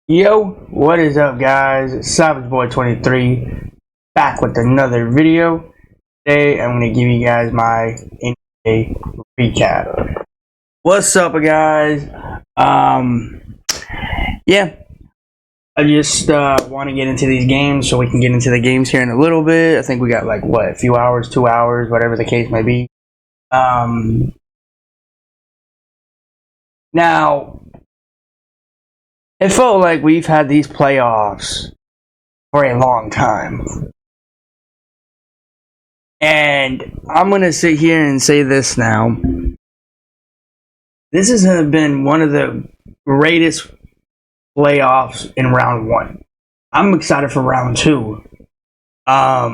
Yo, what is up, guys? It's Savage Boy 23 back with another video. Today, I'm going to give you guys my NBA recap. What's up, guys? Yeah, I just want to get into these games so we can get into the games here in a little bit. I think we got like a few hours, 2 hours, whatever the case may be. Now, it felt like we've had these playoffs for a long time. And I'm going to sit here and say this now. This has been one of the greatest playoffs in round one. I'm excited for round two. I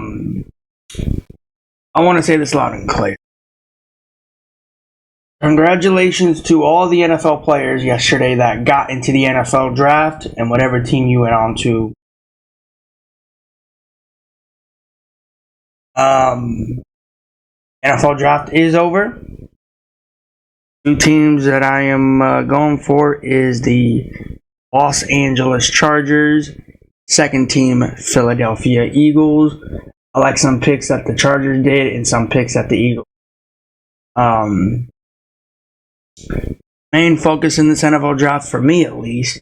want to say this loud and clear. Congratulations to all the NFL players yesterday that got into the NFL draft and whatever team you went on to. NFL draft is over. Two teams that I am going for is the Los Angeles Chargers. Second team, Philadelphia Eagles. I like some picks that the Chargers did and some picks that the Eagles. Main focus in this NFL draft, for me at least,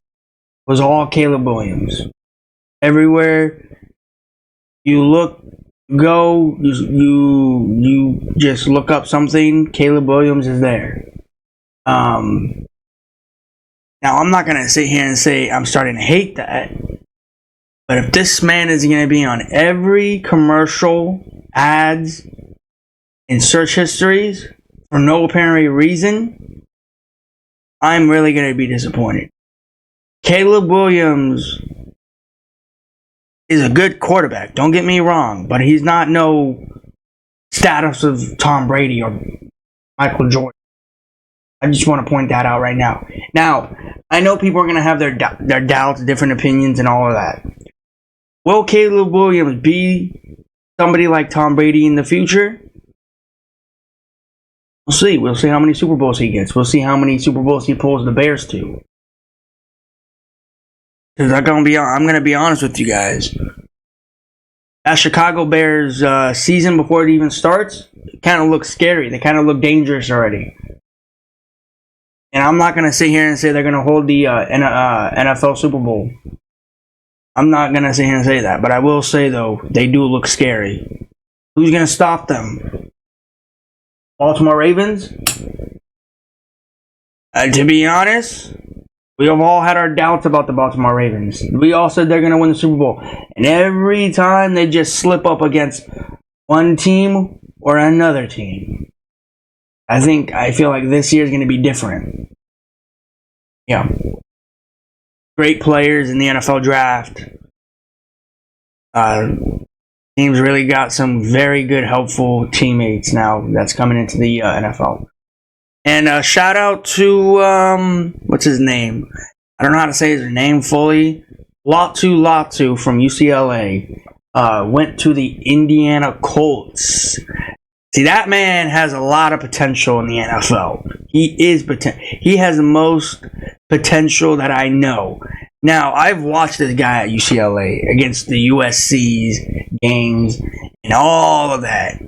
was all Caleb Williams. Everywhere you look, you just look up something, Caleb Williams is there. Now, I'm not going to sit here and say I'm starting to hate that, but if this man is going to be on every commercial, ads, and search histories for no apparent reason, I'm really going to be disappointed. Caleb Williams is a good quarterback, don't get me wrong, but he's not no status of Tom Brady or Michael Jordan. I just want to point that out right now. Now, I know people are going to have their doubts, different opinions, and all of that. Will Caleb Williams be somebody like Tom Brady in the future? We'll see. We'll see how many Super Bowls he gets. We'll see how many Super Bowls he pulls the Bears to. Because I'm going to be honest with you guys. That Chicago Bears season before it even starts, it kind of looks scary. They kind of look dangerous already. And I'm not going to sit here and say they're going to hold the NFL Super Bowl. I'm not going to sit here and say that. But I will say, though, they do look scary. Who's going to stop them? Baltimore Ravens? To be honest, we have all had our doubts about the Baltimore Ravens. We all said they're going to win the Super Bowl. And every time they just slip up against one team or another team. I feel like this year is going to be different. Yeah. Great players in the NFL draft. Teams really got some very good, helpful teammates now that's coming into the NFL. And shout out to, what's his name? I don't know how to say his name fully. Latu from UCLA went to the Indiana Colts. See, that man has a lot of potential in the NFL. He has the most potential that I know. Now, I've watched this guy at UCLA against the USC's games and all of that.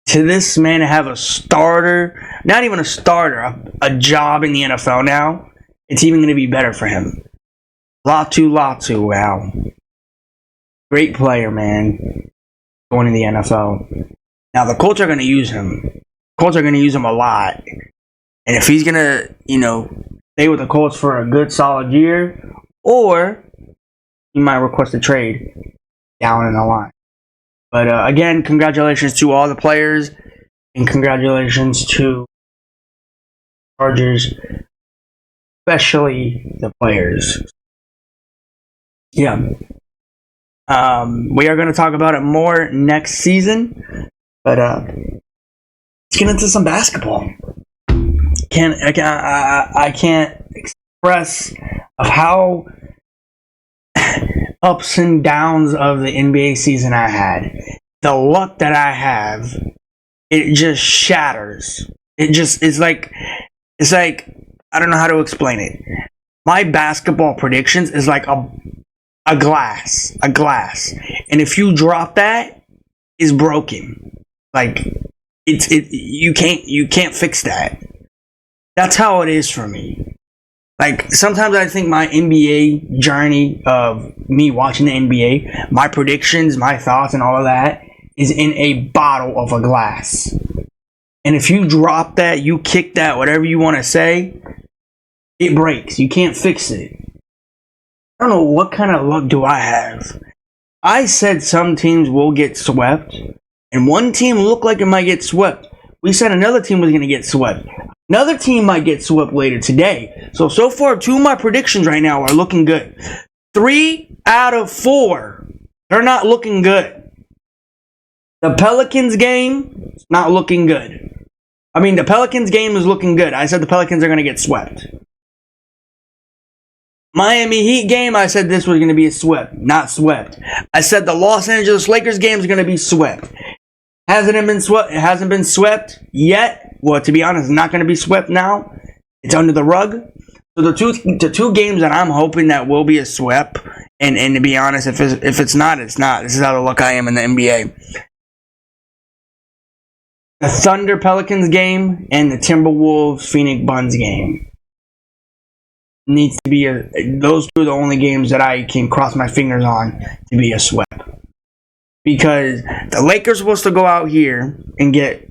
To this man to have a starter, not even a starter, a job in the NFL now, it's even going to be better for him. Latu, wow. Great player, man. Going to the NFL. Now, the Colts are going to use him. Colts are going to use him a lot. And if he's going to, stay with the Colts for a good, solid year, or he might request a trade down in the line. But again, congratulations to all the players, and congratulations to Chargers, especially the players. Yeah. We are going to talk about it more next season, but let's get into some basketball. I can't express of how ups and downs of the NBA season I had. The luck that I have, it just shatters. It's like I don't know how to explain it. my basketball predictions is like a glass, and if you drop that, it's broken. Like you can't fix that. That's how it is for me. Like, sometimes I think my NBA journey of me watching the NBA, my predictions, my thoughts, and all of that is in a bottle of a glass. And if you drop that, you kick that, whatever you want to say, it breaks. You can't fix it. I don't know what kind of luck do I have. I said some teams will get swept, and one team looked like it might get swept. We said another team was going to get swept. Another team might get swept later today. So far, 2 of my predictions right now are looking good. 3 out of 4, they're not looking good. The Pelicans game, not looking good. I mean, the Pelicans game is looking good. I said the Pelicans are going to get swept. Miami Heat game, I said this was going to be a swept, not swept. I said the Los Angeles Lakers game is going to be swept. Hasn't it been swept? It hasn't been swept yet. Well, to be honest, it's not going to be swept now. It's under the rug. So the two games that I'm hoping that will be a swept, and to be honest, if it's not, it's not. This is how the luck I am in the NBA. The Thunder Pelicans game and the Timberwolves Phoenix Buns game needs to be those 2 are the only games that I can cross my fingers on to be a swept. Because the Lakers are supposed to go out here and get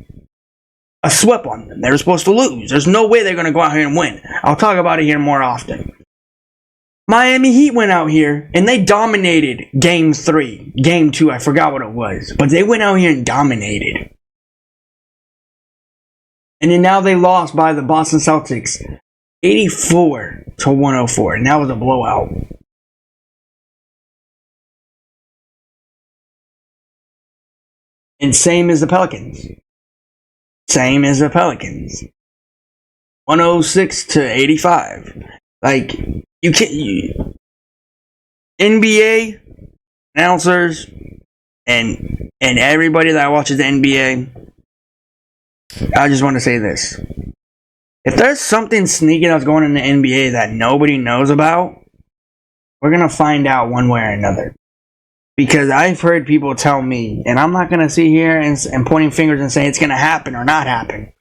a sweep on them. They were supposed to lose. There's no way they're going to go out here and win. I'll talk about it here more often. Miami Heat went out here and they dominated Game 3. Game 2, I forgot what it was. But they went out here and dominated. And then now they lost by the Boston Celtics 84-104. And that was a blowout. And same as the Pelicans. 106-85. Like, you can't. NBA announcers and everybody that watches the NBA, I just want to say this. If there's something sneaky that's going on in the NBA that nobody knows about, we're going to find out one way or another. Because I've heard people tell me, and I'm not going to sit here and pointing fingers and say it's going to happen or not happen.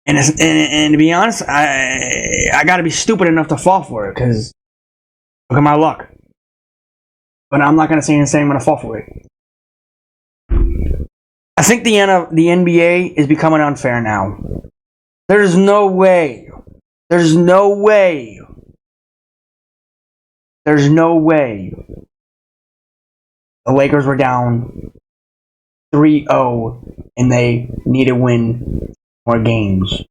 And to be honest, I got to be stupid enough to fall for it, because look at my luck. But I'm not going to say I'm going to fall for it. I think the NBA is becoming unfair now. There's no way the Lakers were down 3-0 and they need to win more games.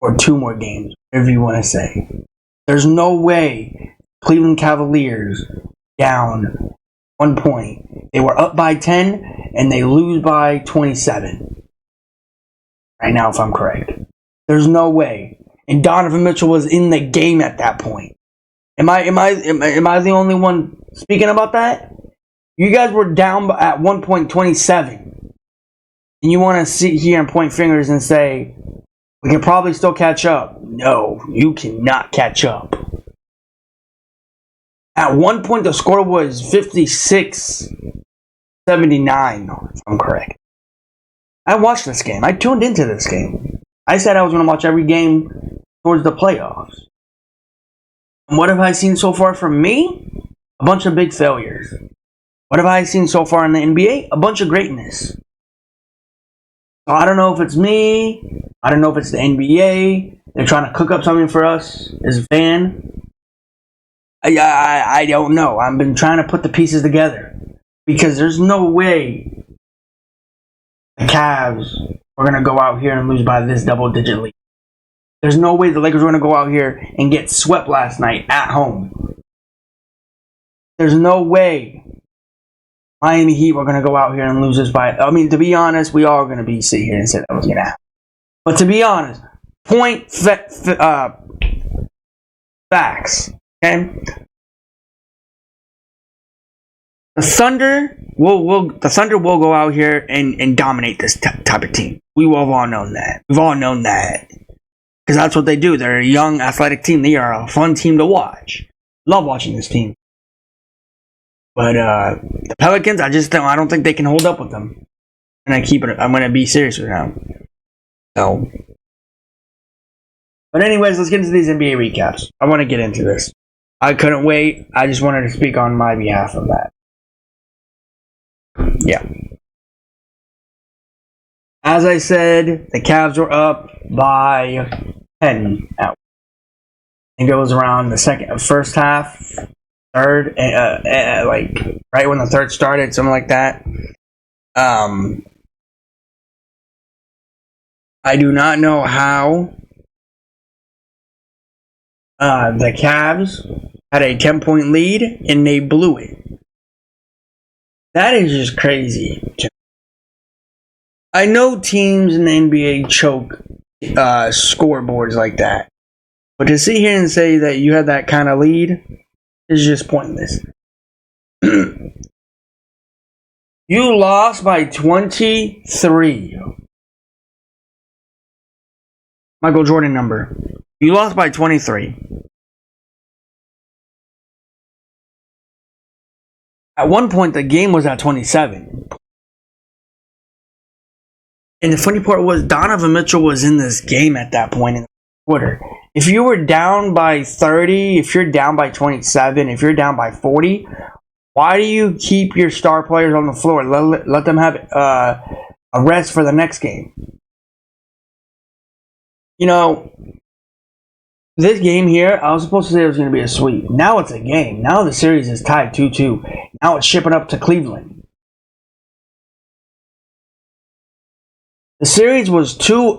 Or 2 more games, whatever you want to say. There's no way Cleveland Cavaliers down 1 point. They were up by 10 and they lose by 27. Right now, if I'm correct. There's no way. And Donovan Mitchell was in the game at that point. Am I the only one speaking about that? You guys were down at 1.27. And you want to sit here and point fingers and say, we can probably still catch up. No, you cannot catch up. At one point, the score was 56-79, if I'm correct. I watched this game. I tuned into this game. I said I was going to watch every game towards the playoffs. And what have I seen so far from me? A bunch of big failures. What have I seen so far in the NBA? A bunch of greatness. So I don't know if it's me. I don't know if it's the NBA. They're trying to cook up something for us as a fan. I don't know. I've been trying to put the pieces together. Because there's no way the Cavs are going to go out here and lose by this double-digit lead. There's no way the Lakers are going to go out here and get swept last night at home. There's no way Miami Heat were going to go out here and lose this by... I mean, to be honest, we all are going to be sitting here and say that was going to happen. But to be honest, facts. Okay? The Thunder will go out here and dominate this type of team. We've all known that. because that's what they do. They're a young, athletic team. They are a fun team to watch. Love watching this team. But the Pelicans, I don't think they can hold up with them. And I'm going to be serious with them. So, but anyways, let's get into these NBA recaps. I want to get into this. I couldn't wait. I just wanted to speak on my behalf of that. Yeah. As I said, the Cavs were up by 10 out. I think it was around the first half, third, like right when the third started, something like that. I do not know how the Cavs had a 10-point lead and they blew it. That is just crazy. I know teams in the NBA choke scoreboards like that. But to sit here and say that you had that kind of lead is just pointless. You lost by 23. Michael Jordan number. You lost by 23. At one point, the game was at 27. And the funny part was Donovan Mitchell was in this game at that point in the quarter. If you were down by 30, if you're down by 27, if you're down by 40, why do you keep your star players on the floor? Let them have a rest for the next game. You know, this game here, I was supposed to say it was going to be a sweep. Now it's a game. Now the series is tied 2-2. Now it's shipping up to Cleveland. The series was 2-0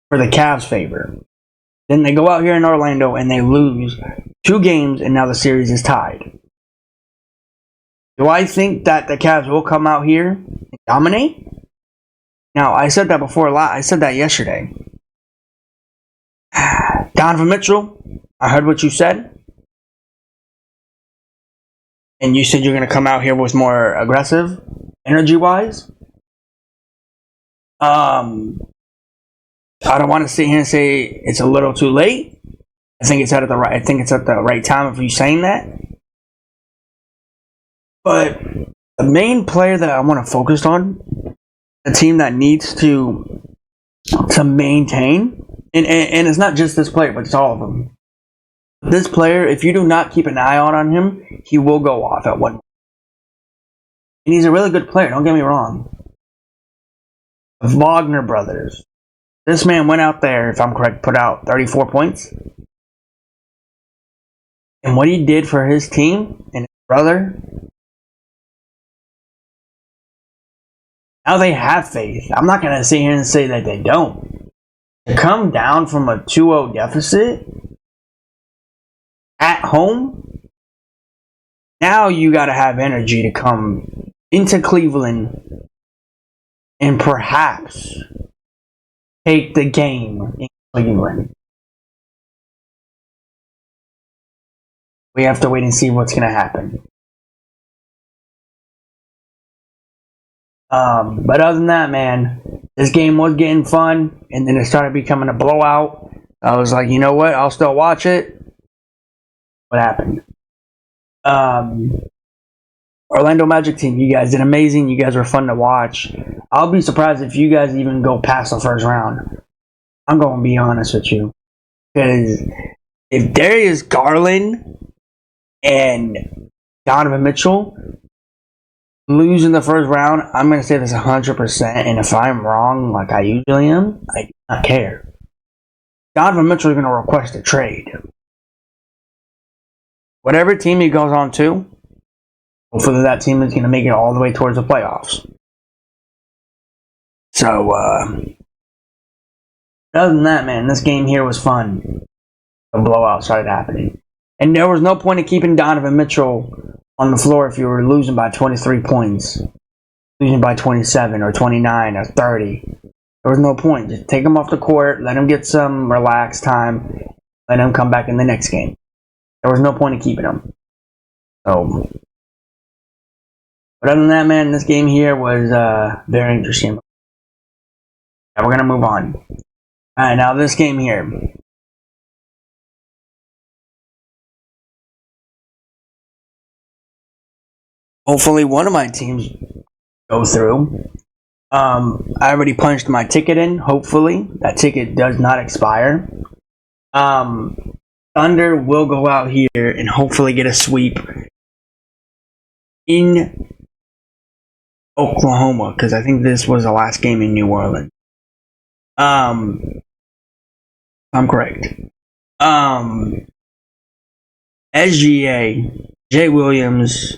for the Cavs' favor. Then they go out here in Orlando and they lose 2 games, and now the series is tied. Do I think that the Cavs will come out here and dominate? Now, I said that before a lot. I said that yesterday. Donovan Mitchell, I heard what you said. And you said you're going to come out here with more aggressive, energy-wise. I don't want to sit here and say it's a little too late. I think it's at the right time of you saying that. But the main player that I want to focus on, the team that needs to maintain, and it's not just this player, but it's all of them. This player, if you do not keep an eye out on him, he will go off at one. And he's a really good player, don't get me wrong. The Wagner brothers. This man went out there, if I'm correct, put out 34 points. And what he did for his team and his brother, now they have faith. I'm not going to sit here and say that they don't. To come down from a 2-0 deficit at home, now you got to have energy to come into Cleveland and perhaps take the game in Cleveland. We have to wait and see what's going to happen. But other than that, man, this game was getting fun, and then it started becoming a blowout. I was like, you know what? I'll still watch it. What happened? Orlando Magic team, you guys did amazing. You guys were fun to watch. I'll be surprised if you guys even go past the first round. I'm going to be honest with you. Because if Darius Garland and Donovan Mitchell lose in the first round, I'm going to say this 100%. And if I'm wrong, like I usually am, I do not care. Donovan Mitchell is going to request a trade. Whatever team he goes on to, hopefully that team is going to make it all the way towards the playoffs. So, other than that, man, this game here was fun. The blowout started happening. And there was no point in keeping Donovan Mitchell on the floor if you were losing by 23 points. Losing by 27 or 29 or 30. There was no point. Just take him off the court, let him get some relaxed time, let him come back in the next game. There was no point in keeping him. So, but other than that, man, this game here was very interesting. Now we're going to move on. Alright, now this game here. Hopefully one of my teams go through. I already punched my ticket in. Hopefully that ticket does not expire. Thunder will go out here and hopefully get a sweep in Oklahoma, because I think this was the last game in New Orleans. I'm correct. SGA, Jay Williams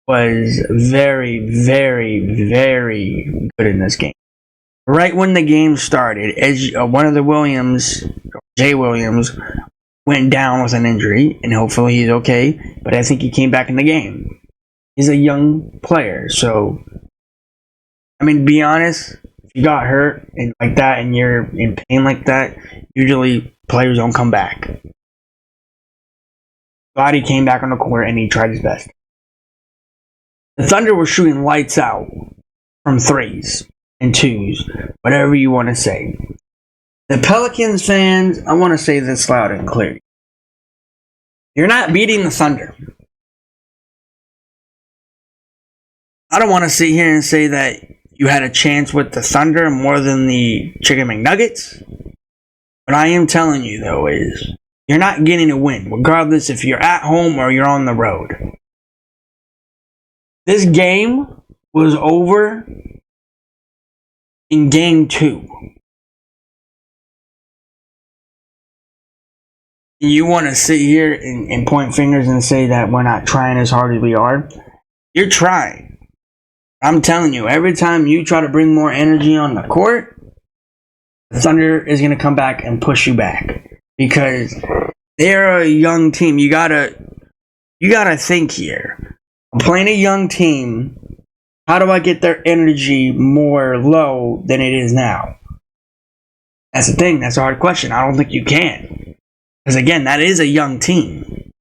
was very, very, very good in this game. Right when the game started, one of the Jay Williams, went down with an injury, and hopefully he's okay, but I think he came back in the game. He's a young player, so, I mean, to be honest, if you got hurt and like that and you're in pain like that, usually players don't come back. Glad he came back on the court and he tried his best. The Thunder were shooting lights out from threes and twos, whatever you want to say. The Pelicans fans, I want to say this loud and clear. You're not beating the Thunder. I don't want to sit here and say that you had a chance with the Thunder more than the Chicken McNuggets. What I am telling you, though, is you're not getting a win, regardless if you're at home or you're on the road. This game was over in Game 2. You want to sit here and point fingers and say that we're not trying as hard as we are? You're trying. I'm telling you, every time you try to bring more energy on the court, the Thunder is going to come back and push you back. Because they're a young team. You gotta think here. I'm playing a young team. How do I get their energy more low than it is now? That's the thing. That's a hard question. I don't think you can. Because again, that is a young team.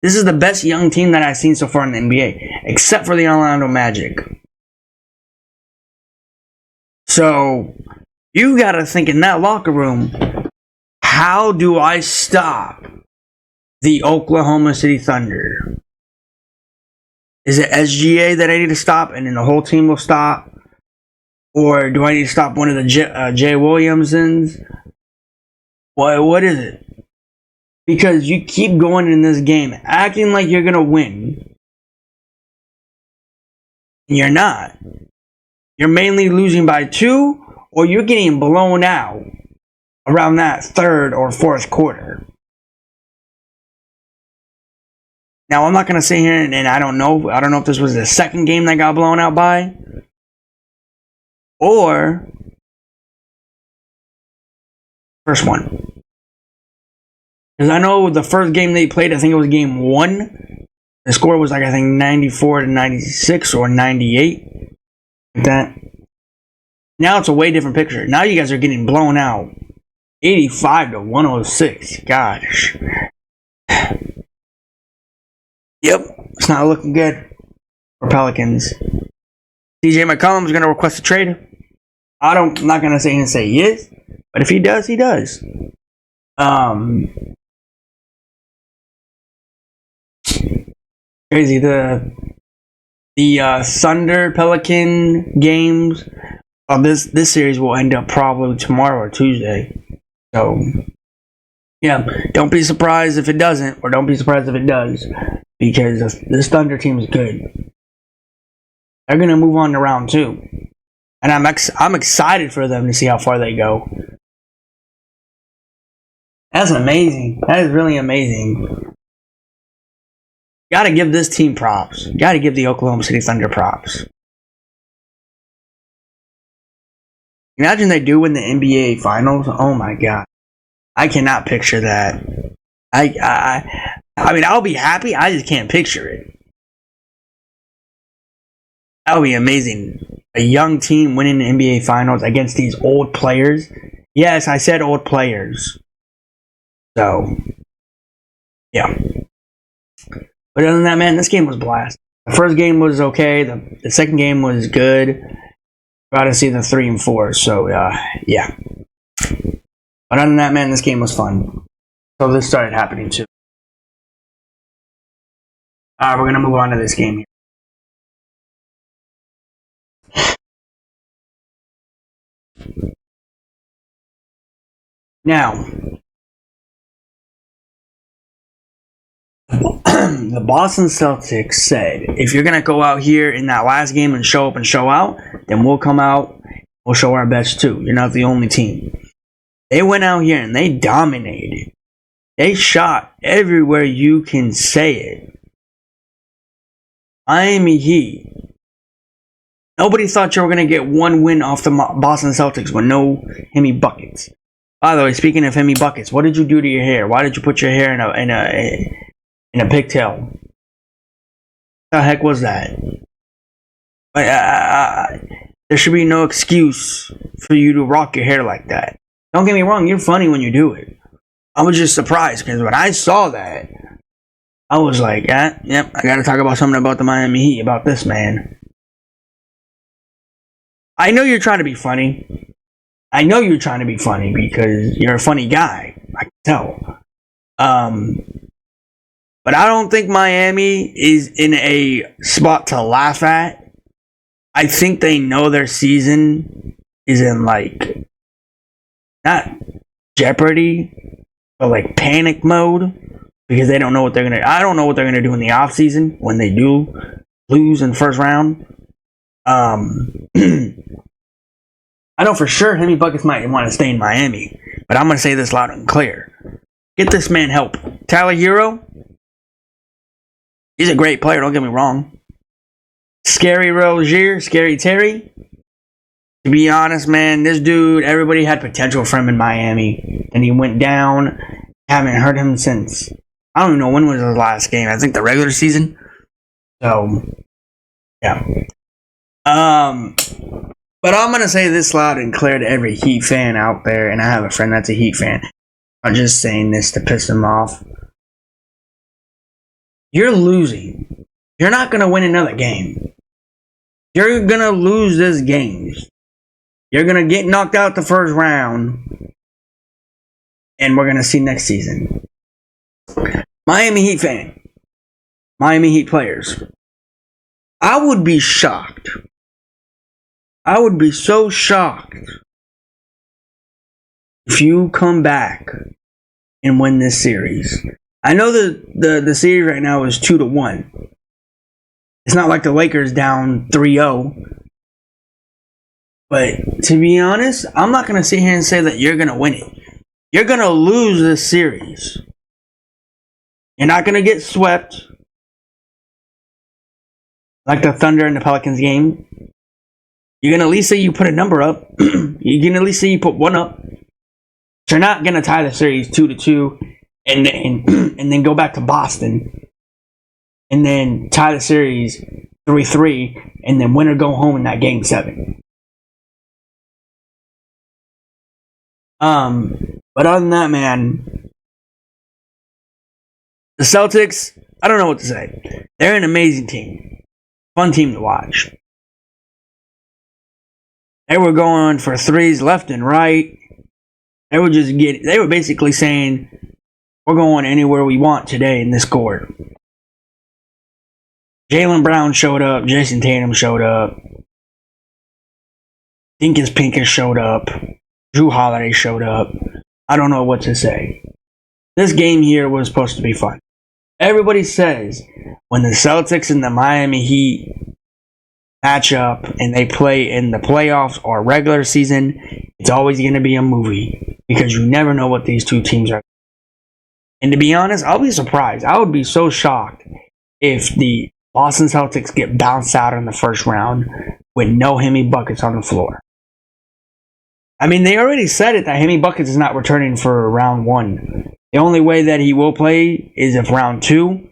This is the best young team that I've seen so far in the NBA. Except for the Orlando Magic. So, you gotta think in that locker room, how do I stop the Oklahoma City Thunder? Is it SGA that I need to stop and then the whole team will stop? Or do I need to stop one of the Jay Williamsons? What is it? Because you keep going in this game acting like you're gonna win. And you're not. You're mainly losing by 2, or you're getting blown out around that third or fourth quarter. Now, I'm not going to sit here and I don't know. I don't know if this was the second game that got blown out by, or first one. Because I know the first game they played, I think it was game 1. The score was like, I think 94-96 or 98. That. Now it's a way different picture. Now you guys are getting blown out 85-106. Gosh. Yep, it's not looking good for Pelicans. CJ McCollum is going to request a trade. I'm not going to say yes, but if he does, he does. Crazy. The Thunder Pelican games of this series will end up probably tomorrow or Tuesday. So, yeah, don't be surprised if it doesn't, or don't be surprised if it does, because this Thunder team is good. They're gonna move on to round 2, and I'm excited for them to see how far they go. That's amazing. That is really amazing. Gotta give this team props. Gotta give the Oklahoma City Thunder props. Imagine they do win the NBA Finals. Oh my God. I cannot picture that. I mean, I'll be happy. I just can't picture it. That would be amazing. A young team winning the NBA Finals against these old players. Yes, I said old players. So, yeah. But other than that, man, this game was a blast. The first game was okay. The second game was good. Got to see the 3 and 4. So, yeah. But other than that, man, this game was fun. So this started happening too. Alright, we're gonna move on to this game here. Now, the Boston Celtics said, if you're going to go out here in that last game and show up and show out, then we'll come out, we'll show our best too. You're not the only team. They went out here and they dominated. They shot everywhere you can say it. Miami Heat. Nobody thought you were going to get one win off the Boston Celtics with no Hemi buckets. By the way, speaking of Hemi buckets, what did you do to your hair? Why did you put your hair in a pigtail? What the heck was that? There should be no excuse for you to rock your hair like that. Don't get me wrong, you're funny when you do it. I was just surprised because when I saw that, I was like, yep, I gotta talk about something about the Miami Heat, about this man. I know you're trying to be funny. I know you're trying to be funny because you're a funny guy. I can tell. But I don't think Miami is in a spot to laugh at. I think they know their season is in, like, not jeopardy, but like panic mode because they don't know what they're gonna. I don't know what they're gonna do in the off season when they do lose in the first round. I know for sure Hemi Buckets might want to stay in Miami, but I'm gonna say this loud and clear: get this man help. Tyler Hero, he's a great player. Don't get me wrong. Scary Rozier, Scary Terry. To be honest, man, this dude, everybody had potential for him in Miami. And he went down. Haven't heard him since. I don't even know when was his last game. I think the regular season. So, yeah. But I'm going to say this loud and clear to every Heat fan out there. And I have a friend that's a Heat fan. I'm just saying this to piss him off. You're losing. You're not going to win another game. You're going to lose this game. You're going to get knocked out the first round. And we're going to see next season. Miami Heat fan. Miami Heat players. I would be shocked. I would be so shocked if you come back and win this series. I know the series right now is 2-1. It's not like the Lakers down 3-0. But to be honest, I'm not going to sit here and say that you're going to win it. You're going to lose this series. You're not going to get swept like the Thunder and the Pelicans game. You're going to at least say you put a number up. You can at least say you put one up. But you're not going to tie the series 2-2 and then go back to Boston and then tie the series 3-3 and then win or go home in that game 7. But other than that, man, the Celtics, I don't know what to say. They're an amazing team. Fun team to watch. They were going for threes left and right. They were basically saying, we're going anywhere we want today in this court. Jaylen Brown showed up. Jason Tatum showed up. Dinkus Pincus showed up. Drew Holiday showed up. I don't know what to say. This game here was supposed to be fun. Everybody says when the Celtics and the Miami Heat match up and they play in the playoffs or regular season, it's always going to be a movie because you never know what these two teams are. And to be honest, I'll be surprised. I would be so shocked if the Boston Celtics get bounced out in the first round with no Hemi buckets on the floor. I mean, they already said it that Hemi Buckets is not returning for round 1. The only way that he will play is if round 2,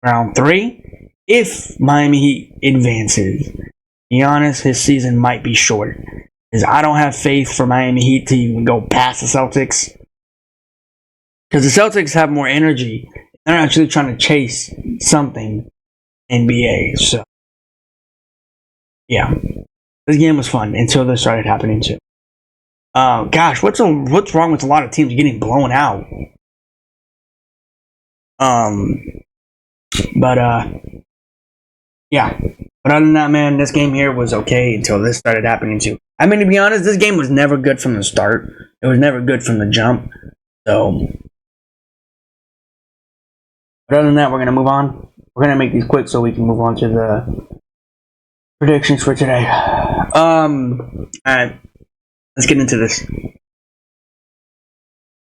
round 3, if Miami Heat advances. To be honest, his season might be short. Because I don't have faith for Miami Heat to even go past the Celtics. Because the Celtics have more energy. They're actually trying to chase something NBA. So, yeah. This game was fun until this started happening too. Gosh, what's wrong with a lot of teams getting blown out? But yeah. But other than that, man, this game here was okay until this started happening too. I mean, to be honest, this game was never good from the start. It was never good from the jump. So, but other than that, we're gonna move on. We're gonna make these quick so we can move on to the predictions for today. Alright, let's get into this.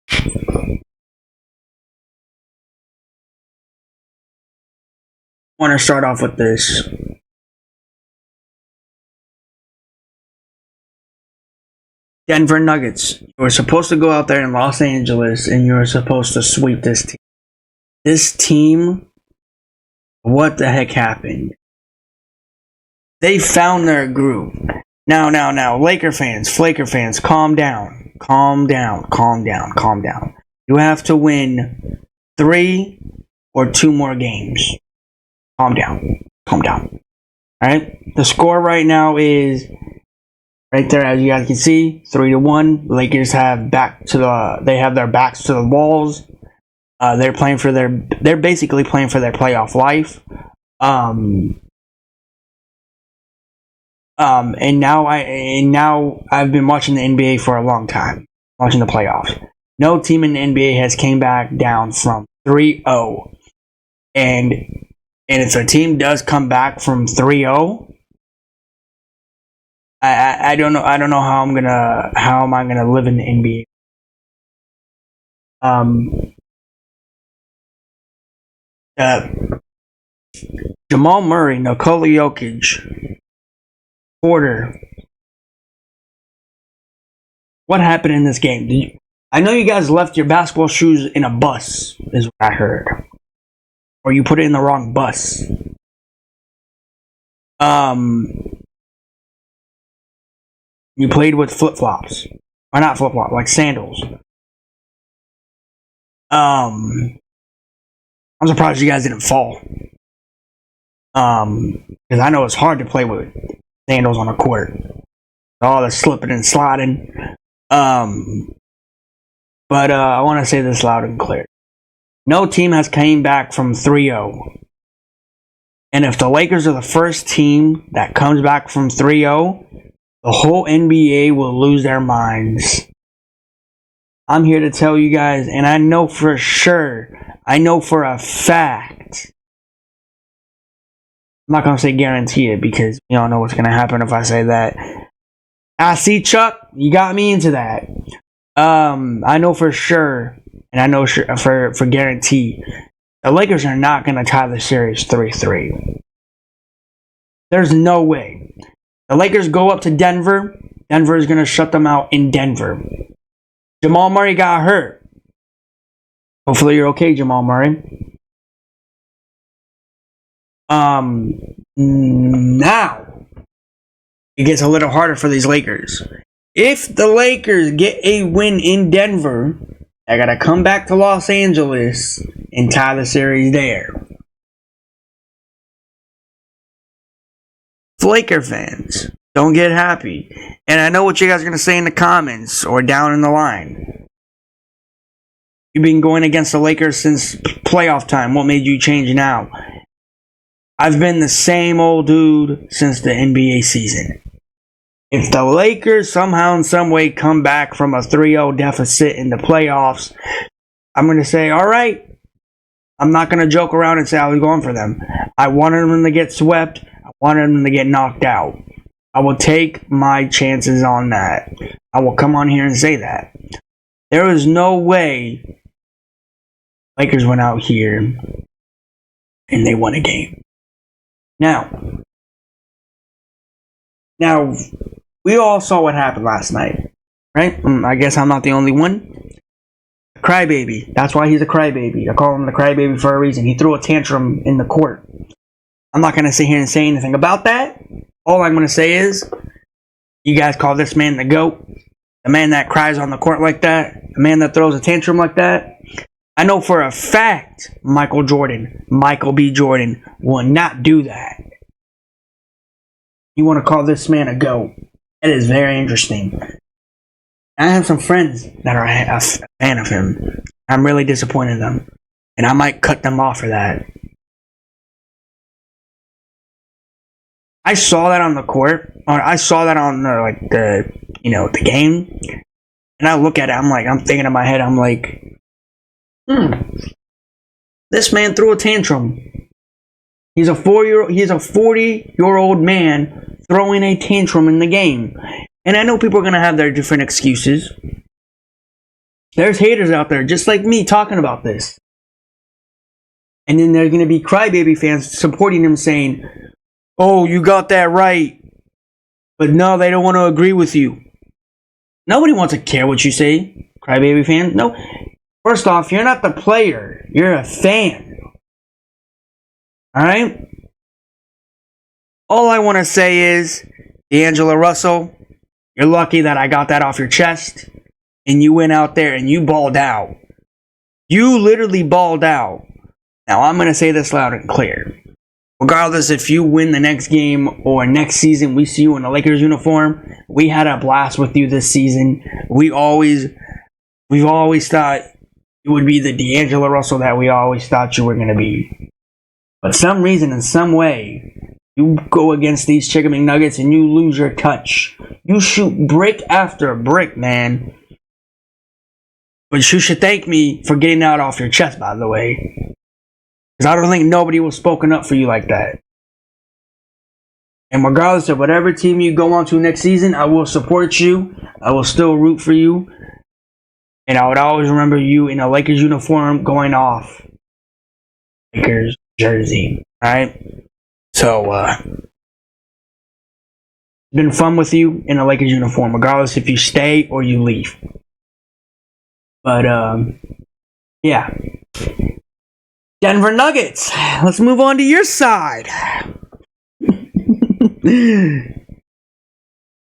I want to start off with this. Denver Nuggets. You were supposed to go out there in Los Angeles and you were supposed to sweep this team. This team, what the heck happened? They found their groove. Now, Laker fans, Flaker fans, calm down. Calm down. You have to win 3 or 2 more games. Calm down. Alright? The score right now is right there, as you guys can see, 3-1. Lakers have their backs to the walls. They're basically playing for their playoff life. And now I've been watching the NBA for a long time, watching the playoffs. No team in the NBA has came back down from 3-0, and if a team does come back from 3-0, I don't know how am I gonna live in the NBA. Jamal Murray, Nikola Jokic, Porter. What happened in this game? I know you guys left your basketball shoes in a bus, is what I heard. Or you put it in the wrong bus. You played with flip-flops. Or not flip-flops, like sandals. I'm surprised you guys didn't fall. Because I know it's hard to play with sandals on a court. All the slipping and sliding. But I want to say this loud and clear. No team has came back from 3-0. And if the Lakers are the first team that comes back from 3-0, the whole NBA will lose their minds. I'm here to tell you guys, and I know for a fact. I'm not going to say guarantee it because you don't know what's going to happen if I say that. I see, Chuck, you got me into that. I know for sure, and I know for guarantee, the Lakers are not going to tie the series 3-3. There's no way. The Lakers go up to Denver. Denver is going to shut them out in Denver. Jamal Murray got hurt. Hopefully you're okay, Jamal Murray. Now, it gets a little harder for these Lakers. If the Lakers get a win in Denver, I gotta come back to Los Angeles and tie the series there. Laker fans, don't get happy. And I know what you guys are gonna say in the comments or down in the line. You've been going against the Lakers since playoff time. What made you change now? I've been the same old dude since the NBA season. If the Lakers somehow in some way come back from a 3-0 deficit in the playoffs, I'm going to say, all right. I'm not going to joke around and say I was going for them. I wanted them to get swept. I wanted them to get knocked out. I will take my chances on that. I will come on here and say that. There is no way Lakers went out here and they won a game. Now, we all saw what happened last night, right? I guess I'm not the only one. Crybaby. That's why he's a crybaby. I call him the crybaby for a reason. He threw a tantrum in the court. I'm not going to sit here and say anything about that. All I'm going to say is, you guys call this man the GOAT. The man that cries on the court like that. The man that throws a tantrum like that. I know for a fact Michael B. Jordan, will not do that. You want to call this man a GOAT. That is very interesting. I have some friends that are a fan of him. I'm really disappointed in them, and I might cut them off for that. I saw that on the court, or I saw that on the game, and I look at it. I'm thinking in my head. I'm like, this man threw a tantrum. He's a 40-year-old man throwing a tantrum in the game. And I know people are going to have their different excuses. There's haters out there, just like me, talking about this. And then there's going to be crybaby fans supporting him saying, oh, you got that right. But no, they don't want to agree with you. Nobody wants to care what you say, crybaby fans. No. First off, you're not the player. You're a fan. Alright? All I want to say is, D'Angelo Russell, you're lucky that I got that off your chest. And you went out there and you balled out. You literally balled out. Now, I'm going to say this loud and clear. Regardless if you win the next game or next season, we see you in a Lakers uniform. We had a blast with you this season. We've always thought you would be the D'Angelo Russell that we always thought you were going to be. But some reason, in some way, you go against these Chicken McNuggets and you lose your touch. You shoot brick after brick, man. But you should thank me for getting that off your chest, by the way. Because I don't think nobody was spoken up for you like that. And regardless of whatever team you go on to next season, I will support you. I will still root for you. And I would always remember you in a Lakers uniform going off. Lakers jersey. Alright? So, it's been fun with you in a Lakers uniform, regardless if you stay or you leave. But, yeah. Denver Nuggets. Let's move on to your side.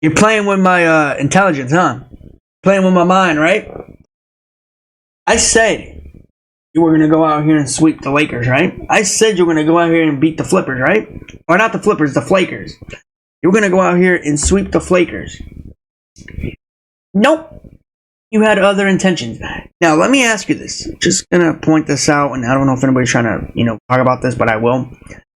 You're playing with my intelligence, huh? Playing with my mind, right? I said you were going to go out here and sweep the Lakers, right? I said you were going to go out here and beat the Flippers, right? Or not the Flippers, the Flakers. You were going to go out here and sweep the Flakers. Nope. You had other intentions. Now, let me ask you this. Just going to point this out, and I don't know if anybody's trying to, talk about this, but I will.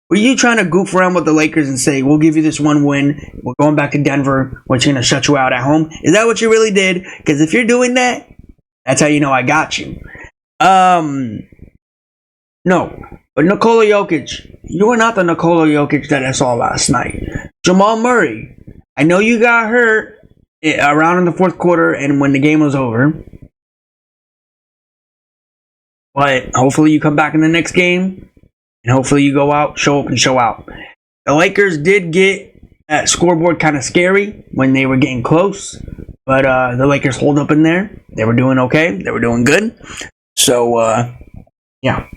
Were you trying to goof around with the Lakers and say, we'll give you this one win, we're going back to Denver, we're going to shut you out at home? Is that what you really did? Because if you're doing that, that's how you know I got you. No. But Nikola Jokic, you were not the Nikola Jokic that I saw last night. Jamal Murray, I know you got hurt around in the fourth quarter and when the game was over. But hopefully you come back in the next game. And hopefully you go out, show up, and show out. The Lakers did get that scoreboard kind of scary when they were getting close. But the Lakers hold up in there. They were doing okay. They were doing good. So, yeah.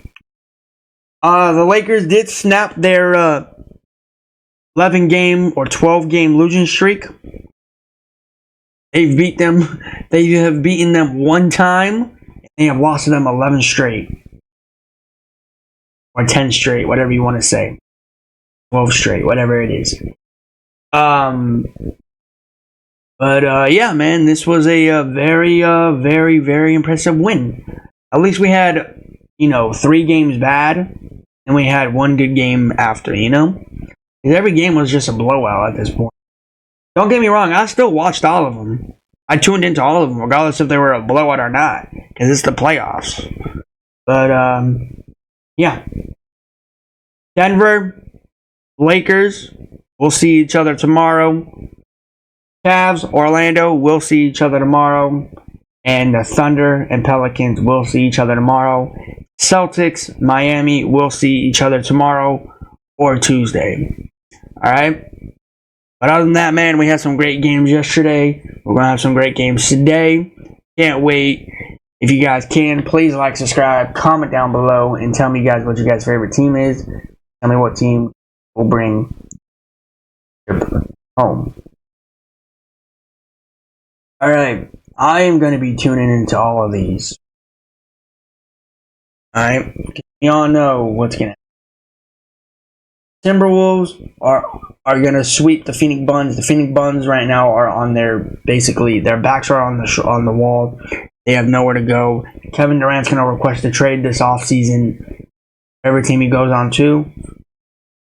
The Lakers did snap their 11-game or 12-game losing streak. They have beaten them one time. And they have lost to them 11 straight. Or 10 straight, whatever you want to say. 12 straight, whatever it is. But yeah, man, this was a very, very, very impressive win. At least we had, 3 games bad, and we had 1 good game after, Because every game was just a blowout at this point. Don't get me wrong, I still watched all of them. I tuned into all of them, regardless if they were a blowout or not, because it's the playoffs. But, yeah. Denver, Lakers, we'll see each other tomorrow. Cavs, Orlando, we'll see each other tomorrow. And the Thunder and Pelicans will see each other tomorrow. Celtics, Miami, will see each other tomorrow or Tuesday. Alright? But other than that, man, we had some great games yesterday. We're going to have some great games today. Can't wait. If you guys can, please like, subscribe, comment down below, and tell me guys what your guys' favorite team is. Tell me what team will bring home. Alright, I am going to be tuning into all of these. Alright, y'all know what's going to happen. Timberwolves are gonna sweep the Phoenix Buns. The Phoenix Buns right now are on their backs are on the wall. They have nowhere to go. Kevin Durant's gonna request a trade this offseason. Every team he goes on to,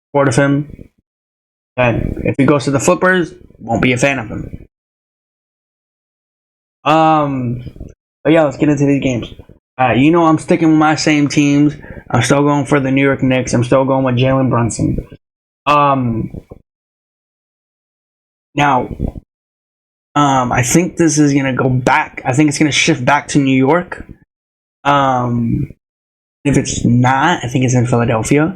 support of him. And if he goes to the Flippers, won't be a fan of him. But yeah, let's get into these games. I'm sticking with my same teams. I'm still going for the New York Knicks. I'm still going with Jalen Brunson. Now, I think this is gonna go back. I think it's gonna shift back to New York. If it's not, I think it's in Philadelphia.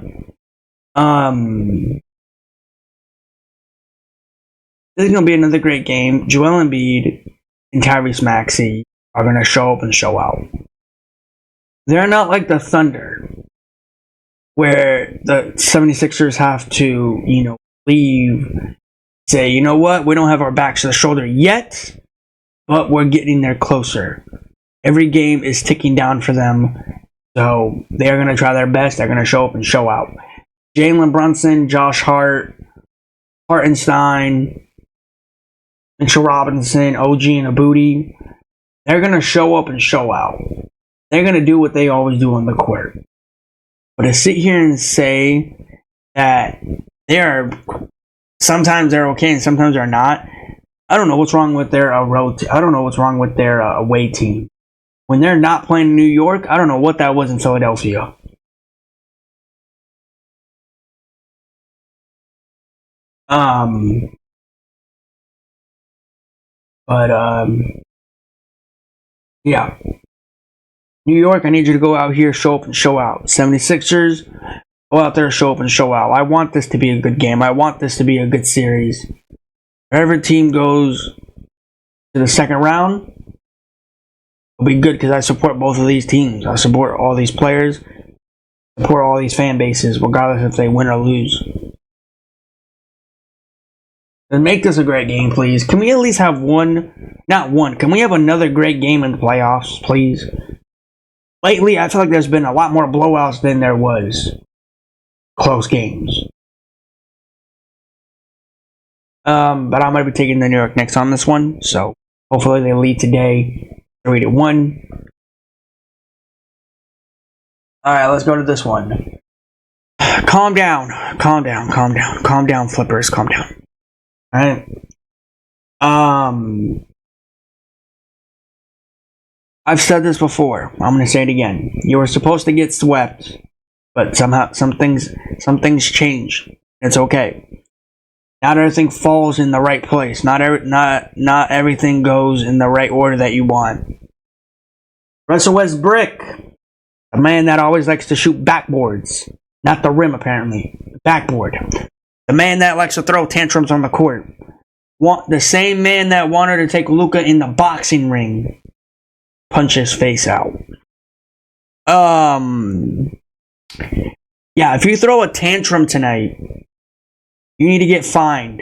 This is gonna be another great game. Joel Embiid and Tyrese Maxey are gonna show up and show out. They're not like the Thunder, where the 76ers have to, leave, say, you know what, we don't have our backs to the shoulder yet, but we're getting there closer. Every game is ticking down for them, so they're going to try their best. They're going to show up and show out. Jalen Brunson, Josh Hart, Hartenstein, Mitchell Robinson, OG and Abudi, they're going to show up and show out. They're going to do what they always do on the court. But to sit here and say that sometimes they're okay and sometimes they're not, I don't know what's wrong with their I don't know what's wrong with their away team. When they're not playing in New York, I don't know what that was in Philadelphia. Yeah. New York, I need you to go out here, show up and show out. 76ers, go out there, show up and show out. I want this to be a good game. I want this to be a good series. Wherever team goes to the second round, it'll be good because I support both of these teams. I support all these players, support all these fan bases, regardless if they win or lose. And make this a great game, please. Can we at least have can we have another great game in the playoffs, please? Lately, I feel like there's been a lot more blowouts than there was close games. But I'm going to be taking the New York Knicks on this one, so hopefully they lead today 3-1. Alright, let's go to this one. Calm down, Flippers, calm down. Alright. I've said this before. I'm going to say it again. You were supposed to get swept, but somehow some things change. It's okay. Not everything falls in the right place. Not everything goes in the right order that you want. Russell Westbrook, a man that always likes to shoot backboards, not the rim apparently, backboard. The man that likes to throw tantrums on the court. The same man that wanted to take Luka in the boxing ring. Punch his face out. Yeah, if you throw a tantrum tonight, you need to get fined.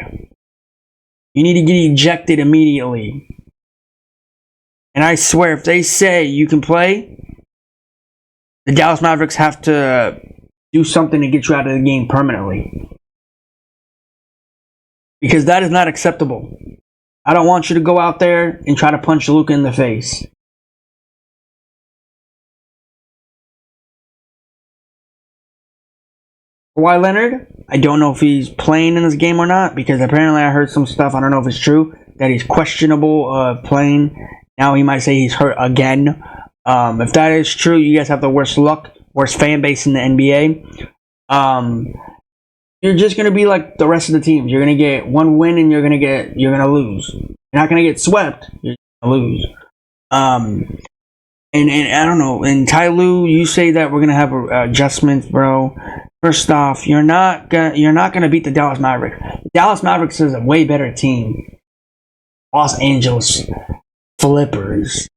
You need to get ejected immediately. And I swear, if they say you can play, the Dallas Mavericks have to do something to get you out of the game permanently. Because that is not acceptable. I don't want you to go out there and try to punch Luka in the face. Kawhi Leonard, I don't know if he's playing in this game or not, because apparently I heard some stuff, I don't know if it's true, that he's questionable playing. Now he might say he's hurt again. If that is true, you guys have the worst fan base in the NBA. You're just going to be like the rest of the teams. You're going to get one win and you're going to lose. You're not going to get swept, you're going to lose. And I don't know, and Ty Lue, you say that we're going to have adjustments, bro. First off, you're not gonna beat the Dallas Mavericks. Dallas Mavericks is a way better team. Los Angeles Flippers.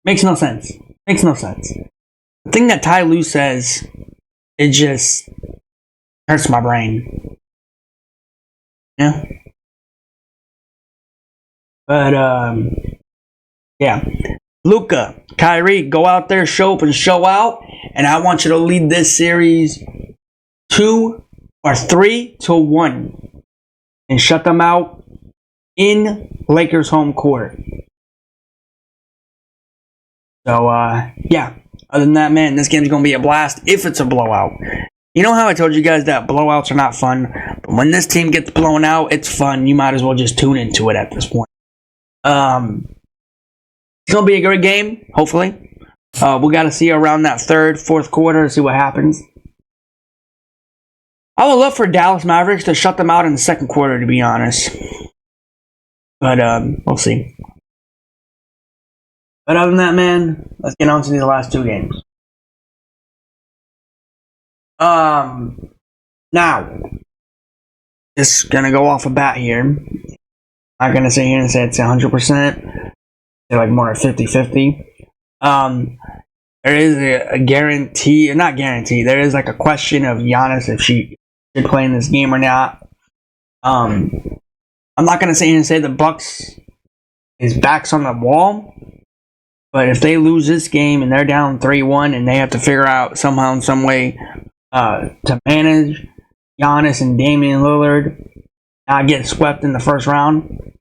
Makes no sense. The thing that Ty Lue says, it just hurts my brain. Yeah. But yeah. Luka, Kyrie, go out there, show up and show out. And I want you to lead this series 2 or 3-1 and shut them out in Lakers home court. So, yeah. Other than that, man, this game's going to be a blast if it's a blowout. You know how I told you guys that blowouts are not fun? But when this team gets blown out, it's fun. You might as well just tune into it at this point. It's going to be a great game, hopefully. We got to see around that third, fourth quarter to see what happens. I would love for Dallas Mavericks to shut them out in the second quarter, to be honest. But we'll see. But other than that, man, let's get on to these last 2 games. Now, just gonna go off a bat here. Not gonna sit here and say it's 100%. They're like more than 50-50. There is a guarantee, not guarantee. There is like a question of Giannis if she should play in this game or not. I'm not gonna sit here and say the Bucks is backs on the wall. But if they lose this game and they're down 3-1 and they have to figure out somehow in some way to manage Giannis and Damian Lillard not get swept in the first round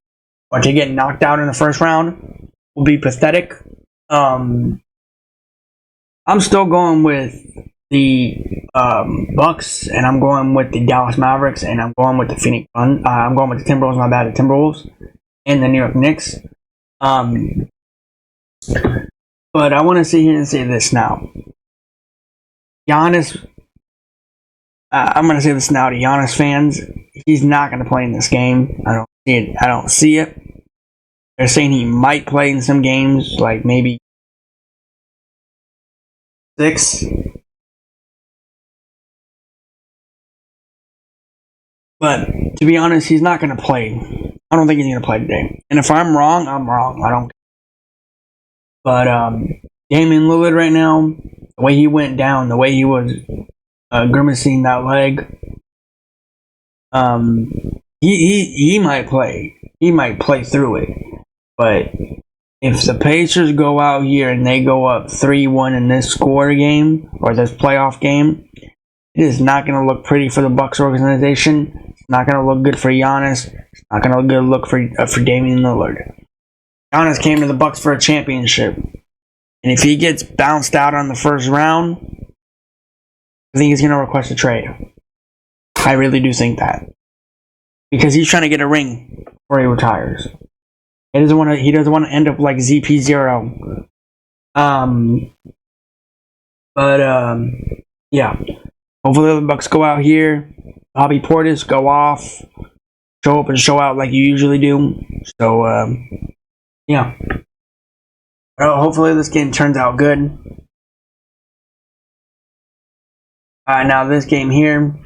or to get knocked out in the first round will be pathetic. I'm still going with the Bucks, and I'm going with the Dallas Mavericks, and I'm going with the Phoenix Suns. I'm going with the Timberwolves, the Timberwolves, and the New York Knicks. But I want to sit here and say this now. Giannis, I'm going to say this now to Giannis fans. He's not going to play in this game. I don't see it. They're saying he might play in some games, like maybe 6. But to be honest, he's not going to play. I don't think he's going to play today. And if I'm wrong, I'm wrong. I don't care. But Damian Lillard right now, the way he went down, the way he was grimacing that leg, he might play. He might play through it. But if the Pacers go out here and they go up 3-1 in this score game or this playoff game, it is not going to look pretty for the Bucks organization. It's not going to look good for Giannis. It's not going to look good for Damian Lillard. Giannis came to the Bucks for a championship. And if he gets bounced out on the first round, I think he's going to request a trade. I really do think that. Because he's trying to get a ring before he retires. He doesn't want to end up like ZP0. Yeah. Hopefully the Bucks go out here. Bobby Portis go off. Show up and show out like you usually do. So, yeah. Well, hopefully this game turns out good. Now this game here.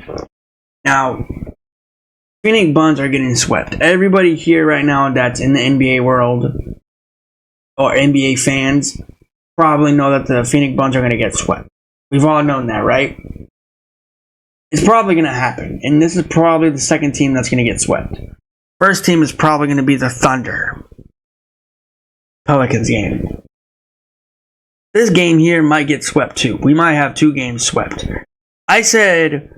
Now, Phoenix Suns are getting swept. Everybody here right now that's in the NBA world or NBA fans probably know that the Phoenix Suns are going to get swept. We've all known that, right? It's probably going to happen. And this is probably the second team that's going to get swept. First team is probably going to be the Thunder. Pelicans game. This game here might get swept too. We might have 2 games swept. I said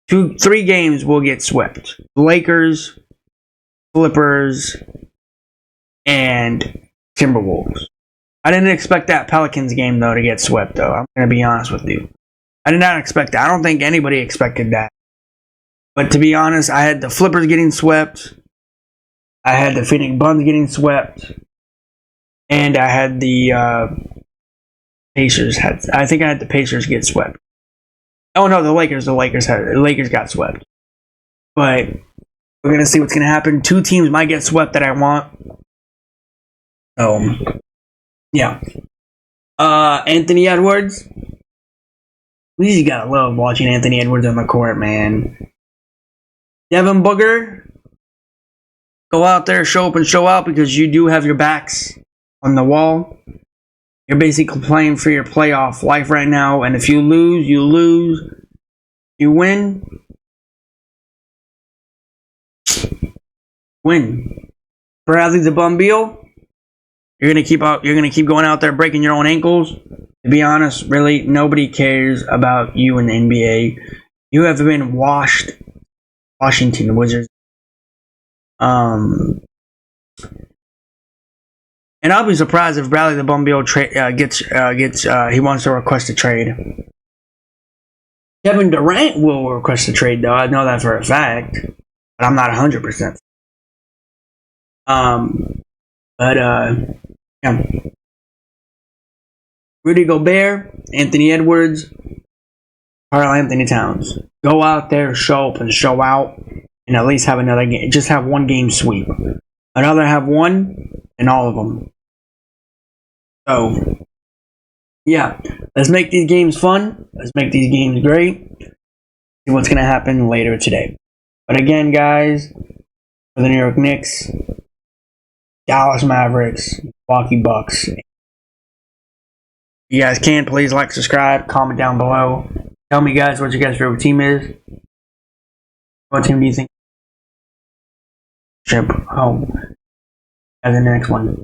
3 games will get swept. Lakers, Clippers, and Timberwolves. I didn't expect that Pelicans game though to get swept though. I'm going to be honest with you. I did not expect that. I don't think anybody expected that. But to be honest, I had the Flippers getting swept. I had the Phoenix Suns getting swept. And I had the Pacers. I think I had the Pacers get swept. Oh no, the Lakers. The Lakers got swept. But we're gonna see what's gonna happen. 2 teams might get swept that I want. So yeah. Anthony Edwards. You gotta love watching Anthony Edwards on the court, man. Devin Booker. Go out there, show up and show out because you do have your backs on the wall. You're basically playing for your playoff life right now, and if you lose, you lose. You win. Win. Bradley the Bum Beal. You're gonna keep out. You're gonna keep going out there breaking your own ankles. To be honest, really, nobody cares about you in the NBA. You have been washed. Washington Wizards. And I'll be surprised if Bradley the Bumblebee gets he wants to request a trade. Kevin Durant will request a trade, though. I know that for a fact, but I'm not 100%. Yeah. Rudy Gobert, Anthony Edwards, Karl Anthony Towns. Go out there, show up and show out, and at least have another game. Just have one game sweep. I'd rather have one than all of them. So, yeah, let's make these games fun. Let's make these games great. See what's going to happen later today. But again, guys, for the New York Knicks, Dallas Mavericks, Milwaukee Bucks. You guys can, please like, subscribe, comment down below. Tell me, guys, what your guys' favorite team is. What team do you think? Ship home. As the next one.